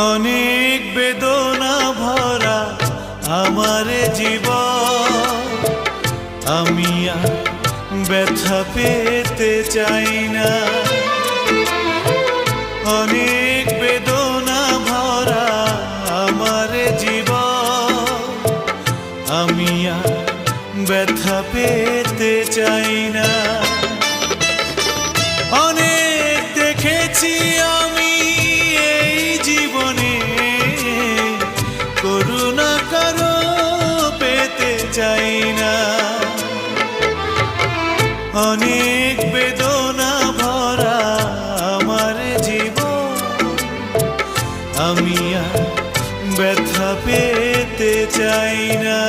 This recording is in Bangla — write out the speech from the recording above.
অনেক বেদনা ভরা আমার জীবন, আমি আর ব্যথা পেতে চাই না। অনেক বেদনা ভরা আমার জীবন, আমি আর ব্যথা পেতে চাই না। অনেক দেখেছি আমি এই জীবনে, করুণা কারো পেতে চাই না। অনেক বেদনা ভরা আমার জীবন, আমি আর ব্যথা পেতে চাই না।